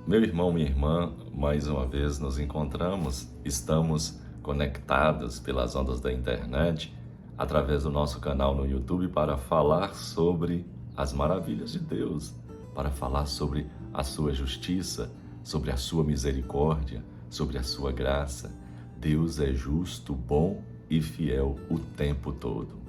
Meu irmão, minha irmã, mais uma vez nos encontramos, estamos conectados pelas ondas da internet, através do nosso canal no YouTube, para falar sobre as maravilhas de Deus, para falar sobre a sua justiça, sobre a sua misericórdia, sobre a sua graça. Deus é justo, bom e fiel o tempo todo.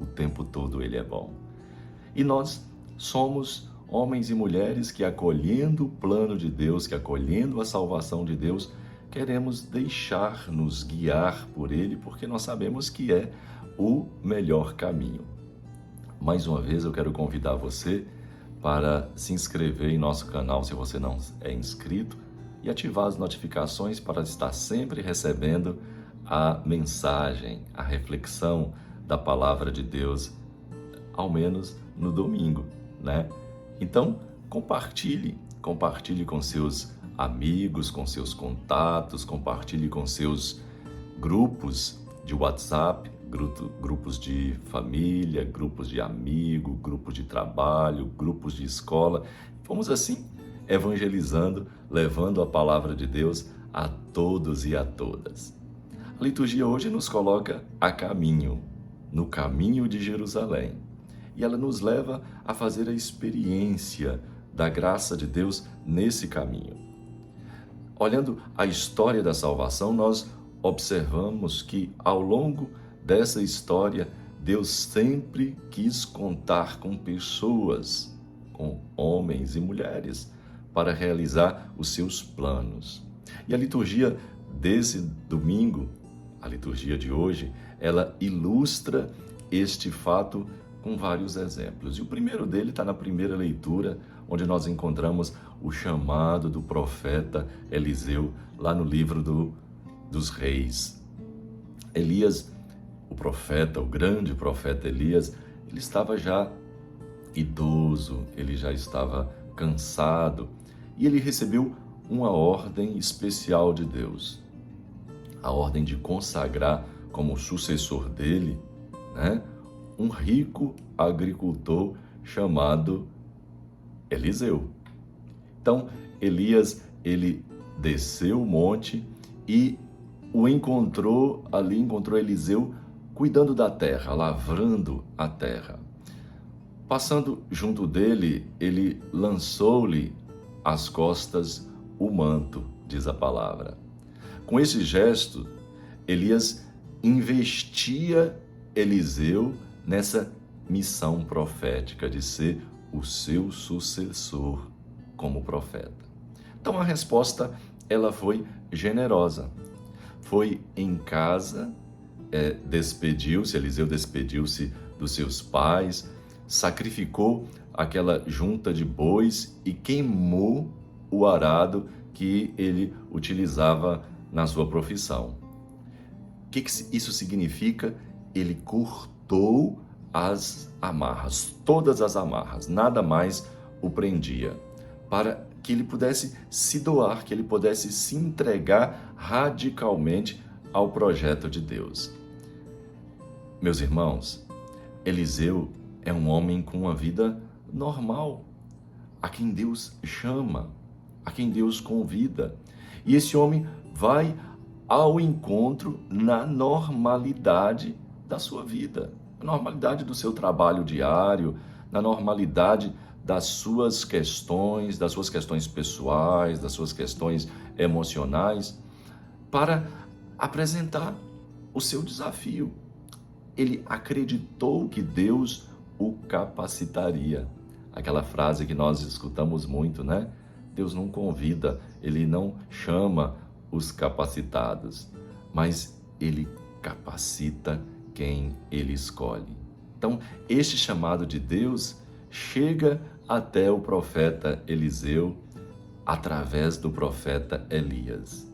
O tempo todo Ele é bom. E nós somos homens e mulheres que, acolhendo o plano de Deus, que acolhendo a salvação de Deus, queremos deixar-nos guiar por Ele, porque nós sabemos que é o melhor caminho. Mais uma vez eu quero convidar você para se inscrever em nosso canal se você não é inscrito e ativar as notificações para estar sempre recebendo a mensagem, a reflexão da palavra de Deus, ao menos no domingo, né? Então, compartilhe com seus amigos, com seus contatos, compartilhe com seus grupos de WhatsApp, grupos de família, grupos de amigo, grupos de trabalho, grupos de escola. Vamos assim, evangelizando, levando a palavra de Deus a todos e a todas. A liturgia hoje nos coloca a caminho, no caminho de Jerusalém. E ela nos leva a fazer a experiência da graça de Deus nesse caminho. Olhando a história da salvação, nós observamos que ao longo dessa história, Deus sempre quis contar com pessoas, com homens e mulheres, para realizar os seus planos. E a liturgia desse domingo, a liturgia de hoje, ela ilustra este fato com vários exemplos. E o primeiro dele está na primeira leitura, onde nós encontramos o chamado do profeta Eliseu, lá no livro dos Reis. Elias, o profeta, o grande profeta Elias, ele estava já idoso, ele já estava cansado, e ele recebeu uma ordem especial de Deus, a ordem de consagrar como sucessor dele, né, um rico agricultor chamado Eliseu. Então, Elias, ele desceu o monte e encontrou Eliseu cuidando da terra, lavrando a terra. Passando junto dele, ele lançou-lhe às costas o manto, diz a palavra. Com esse gesto, Elias investia Eliseu nessa missão profética de ser o seu sucessor como profeta. Então a resposta, ela foi generosa. Foi em casa, Eliseu despediu-se dos seus pais, sacrificou aquela junta de bois e queimou o arado que ele utilizava na sua profissão. O que isso significa? Ele cortou as amarras, todas as amarras, nada mais o prendia, para que ele pudesse se doar, que ele pudesse se entregar radicalmente ao projeto de Deus. Meus irmãos, Eliseu é um homem com uma vida normal, a quem Deus chama, a quem Deus convida. E esse homem vai ao encontro na normalidade da sua vida, na normalidade do seu trabalho diário, na normalidade das suas questões pessoais, das suas questões emocionais, para apresentar o seu desafio. Ele acreditou que Deus o capacitaria. Aquela frase que nós escutamos muito, né? Deus não convida, Ele não chama os capacitados, mas Ele capacita quem Ele escolhe. Então, este chamado de Deus chega até o profeta Eliseu através do profeta Elias.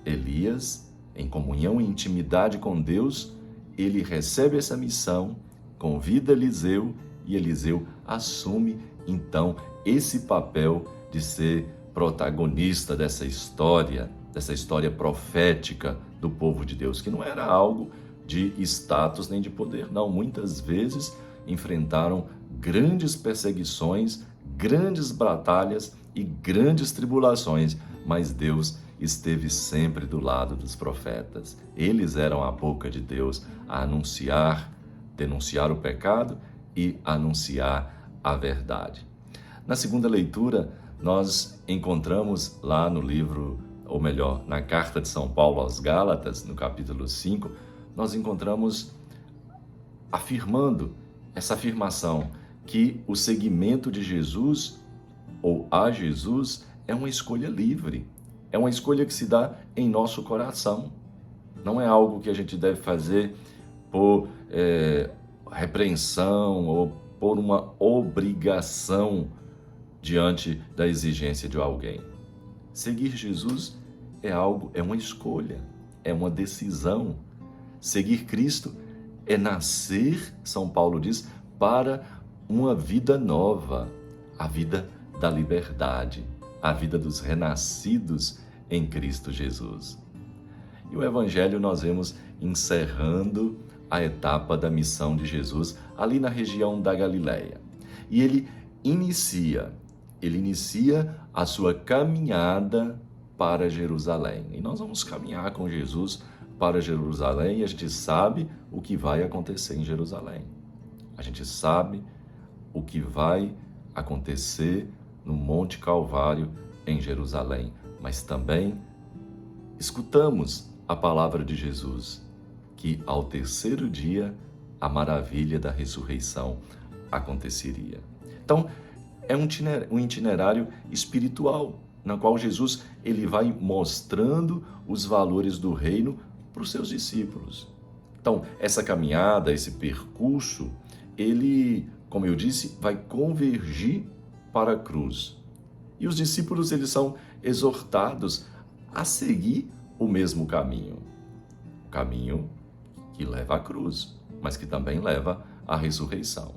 Elias, em comunhão e intimidade com Deus, ele recebe essa missão, convida Eliseu e Eliseu assume então esse papel de ser protagonista dessa história profética do povo de Deus, que não era algo de status nem de poder, não. Muitas vezes enfrentaram grandes perseguições, grandes batalhas e grandes tribulações, mas Deus esteve sempre do lado dos profetas. Eles eram a boca de Deus a anunciar, denunciar o pecado e anunciar a verdade. Na segunda leitura, nós encontramos lá no livro, ou melhor, na carta de São Paulo aos Gálatas, no capítulo 5, nós encontramos afirmando essa afirmação que o seguimento de Jesus ou a Jesus é uma escolha livre, é uma escolha que se dá em nosso coração. Não é algo que a gente deve fazer por repreensão ou por uma obrigação diante da exigência de alguém. Seguir Jesus é uma escolha, é uma decisão. Seguir Cristo é nascer, São Paulo diz, para uma vida nova, a vida da liberdade, a vida dos renascidos em Cristo Jesus. E o Evangelho nós vemos encerrando a etapa da missão de Jesus ali na região da Galileia. E ele inicia a sua caminhada para Jerusalém. E nós vamos caminhar com Jesus para Jerusalém e a gente sabe o que vai acontecer em Jerusalém. A gente sabe o que vai acontecer no Monte Calvário em Jerusalém, mas também escutamos a palavra de Jesus, que ao terceiro dia a maravilha da ressurreição aconteceria. Então, é um itinerário espiritual, na qual Jesus ele vai mostrando os valores do reino para os seus discípulos. Então, essa caminhada, esse percurso, ele, como eu disse, vai convergir para a cruz. E os discípulos, eles são exortados a seguir o mesmo caminho. O caminho que leva à cruz, mas que também leva à ressurreição.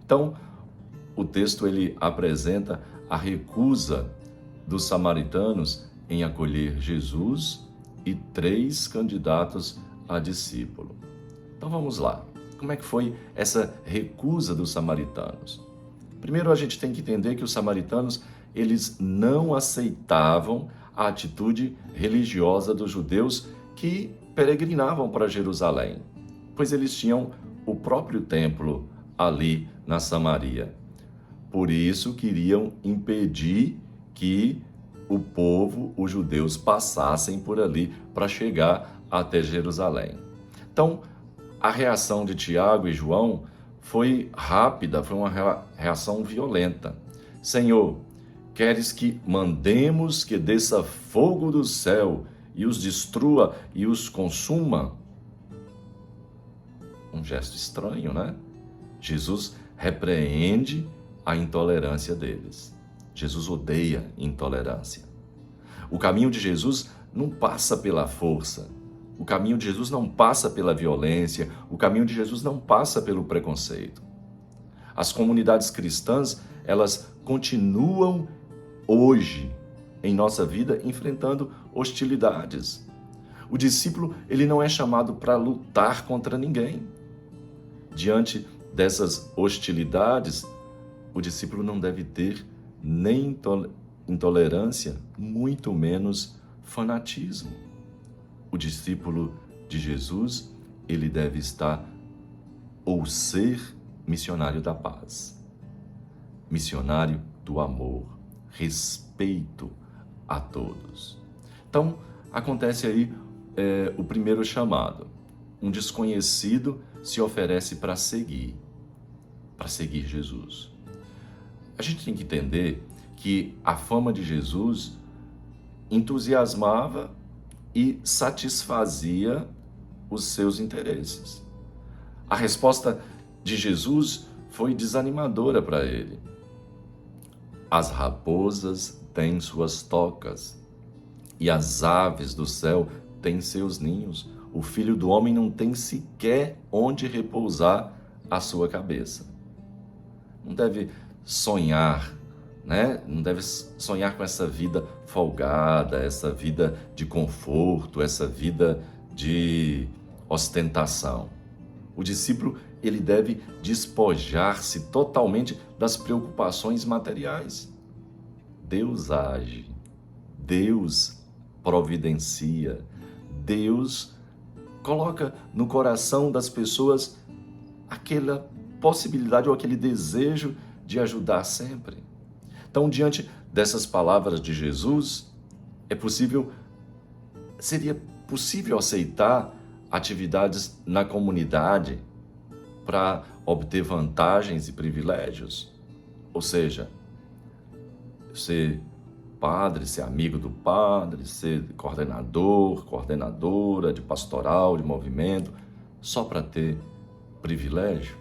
Então, o texto ele apresenta a recusa dos samaritanos em acolher Jesus e 3 candidatos a discípulo. Então vamos lá. Como é que foi essa recusa dos samaritanos? Primeiro a gente tem que entender que os samaritanos eles não aceitavam a atitude religiosa dos judeus que peregrinavam para Jerusalém, pois eles tinham o próprio templo ali na Samaria. Por isso queriam impedir que o povo, os judeus, passassem por ali para chegar até Jerusalém. Então, a reação de Tiago e João foi rápida, foi uma reação violenta. Senhor, queres que mandemos que desça fogo do céu e os destrua e os consuma? Um gesto estranho, né? Jesus repreende a intolerância deles. Jesus odeia intolerância. O caminho de Jesus não passa pela força. O caminho de Jesus não passa pela violência. O caminho de Jesus não passa pelo preconceito. As comunidades cristãs, elas continuam hoje em nossa vida enfrentando hostilidades. O discípulo, ele não é chamado para lutar contra ninguém. Diante dessas hostilidades, o discípulo não deve ter nem intolerância, muito menos fanatismo. O discípulo de Jesus, ele deve estar ou ser missionário da paz, missionário do amor, respeito a todos. Então, acontece aí o primeiro chamado. Um desconhecido se oferece para seguir Jesus. A gente tem que entender que a fama de Jesus entusiasmava e satisfazia os seus interesses. A resposta de Jesus foi desanimadora para ele. As raposas têm suas tocas e as aves do céu têm seus ninhos. O Filho do Homem não tem sequer onde repousar a sua cabeça. Não deve sonhar, né? Não deve sonhar com essa vida folgada, essa vida de conforto, essa vida de ostentação. O discípulo, ele deve despojar-se totalmente das preocupações materiais. Deus age, Deus providencia, Deus coloca no coração das pessoas aquela possibilidade ou aquele desejo de ajudar sempre. Então, diante dessas palavras de Jesus, seria possível aceitar atividades na comunidade para obter vantagens e privilégios? Ou seja, ser padre, ser amigo do padre, ser coordenador, coordenadora de pastoral, de movimento, só para ter privilégio,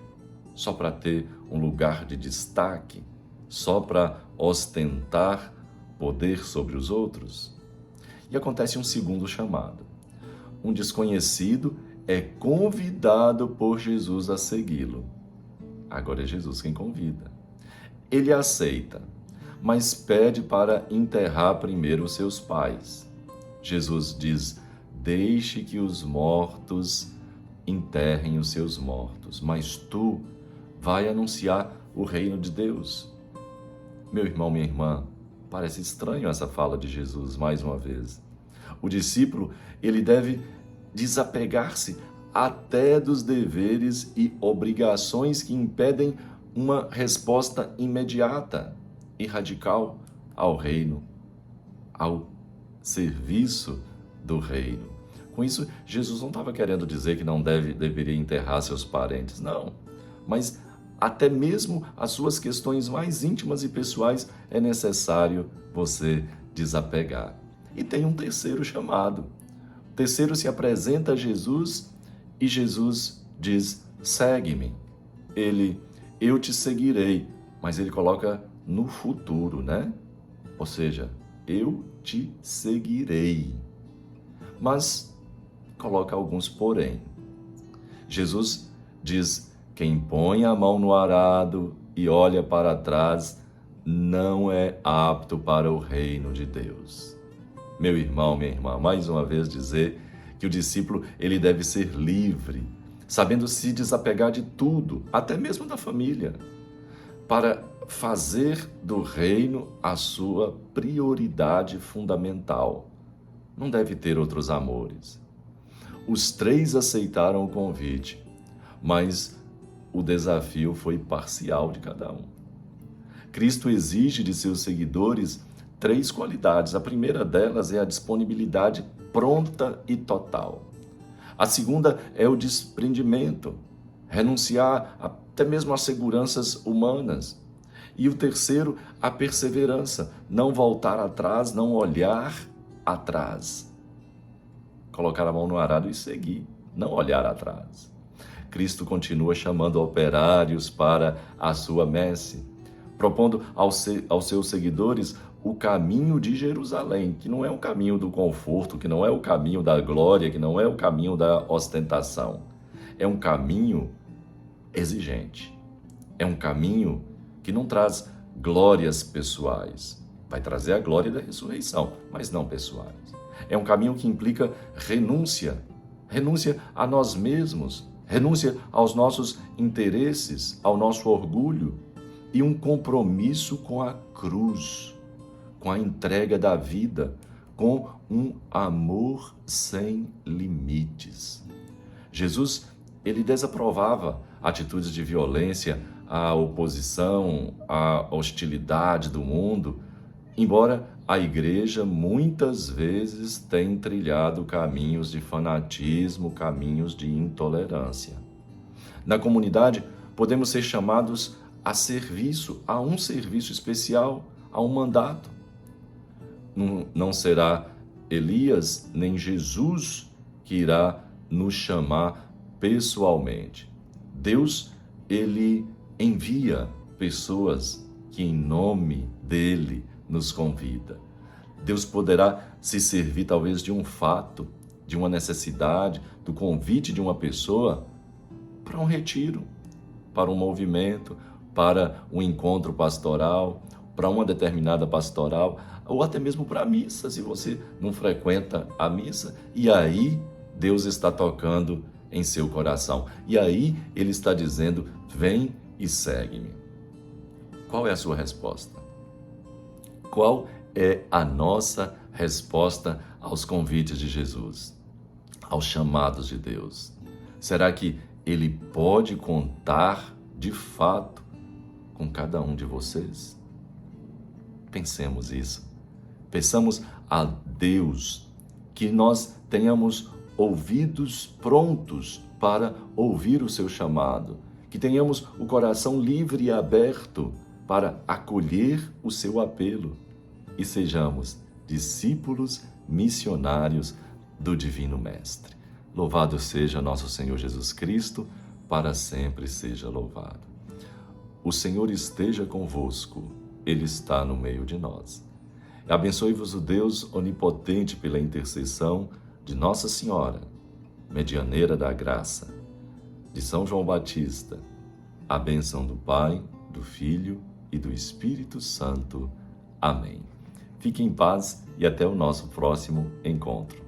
só para ter um lugar de destaque, só para ostentar poder sobre os outros? E acontece um segundo chamado. Um desconhecido é convidado por Jesus a segui-lo. Agora é Jesus quem convida. Ele aceita, mas pede para enterrar primeiro os seus pais. Jesus diz: deixe que os mortos enterrem os seus mortos, mas tu vai anunciar o reino de Deus. Meu irmão, minha irmã, parece estranho essa fala de Jesus mais uma vez. O discípulo, ele deve desapegar-se até dos deveres e obrigações que impedem uma resposta imediata e radical ao reino, ao serviço do reino. Com isso, Jesus não estava querendo dizer que não deveria enterrar seus parentes, não. Mas até mesmo as suas questões mais íntimas e pessoais é necessário você desapegar. E tem um terceiro chamado. O terceiro se apresenta a Jesus e Jesus diz: segue-me. Eu te seguirei, mas ele coloca no futuro, né? Ou seja, eu te seguirei. Mas coloca alguns porém. Jesus diz: quem põe a mão no arado e olha para trás não é apto para o reino de Deus. Meu irmão, minha irmã, mais uma vez dizer que o discípulo ele deve ser livre, sabendo se desapegar de tudo, até mesmo da família, para fazer do reino a sua prioridade fundamental. Não deve ter outros amores. Os três aceitaram o convite, mas o desafio foi parcial de cada um. Cristo exige de seus seguidores 3 qualidades. A primeira delas é a disponibilidade pronta e total. A segunda é o desprendimento, renunciar até mesmo às seguranças humanas. E o terceiro, a perseverança, não voltar atrás, não olhar atrás. Colocar a mão no arado e seguir, não olhar atrás. Cristo continua chamando operários para a sua messe, propondo aos seus seguidores o caminho de Jerusalém, que não é o caminho do conforto, que não é o caminho da glória, que não é o caminho da ostentação. É um caminho exigente. É um caminho que não traz glórias pessoais. Vai trazer a glória da ressurreição, mas não pessoais. É um caminho que implica renúncia a nós mesmos, renúncia aos nossos interesses, ao nosso orgulho e um compromisso com a cruz, com a entrega da vida, com um amor sem limites. Jesus, ele desaprovava atitudes de violência, a oposição, a hostilidade do mundo, embora a igreja muitas vezes tenha trilhado caminhos de fanatismo, caminhos de intolerância. Na comunidade, podemos ser chamados a serviço, a um serviço especial, a um mandato. Não será Elias nem Jesus que irá nos chamar pessoalmente. Deus, ele envia pessoas que em nome dele nos convida. Deus poderá se servir talvez de um fato, de uma necessidade, do convite de uma pessoa para um retiro, para um movimento, para um encontro pastoral, para uma determinada pastoral, ou até mesmo para a missa, se você não frequenta a missa. E aí Deus está tocando em seu coração. E aí ele está dizendo: vem e segue-me. Qual é a sua resposta? Qual é a nossa resposta aos convites de Jesus, aos chamados de Deus? Será que Ele pode contar, de fato, com cada um de vocês? Pensemos isso. Peçamos a Deus que nós tenhamos ouvidos prontos para ouvir o seu chamado, que tenhamos o coração livre e aberto para acolher o seu apelo e sejamos discípulos missionários do Divino Mestre. Louvado seja nosso Senhor Jesus Cristo, para sempre seja louvado. O Senhor esteja convosco, Ele está no meio de nós. Abençoe-vos o Deus onipotente pela intercessão de Nossa Senhora, medianeira da graça, de São João Batista, a bênção do Pai, do Filho e do Espírito Santo. Amém. Fique em paz e até o nosso próximo encontro.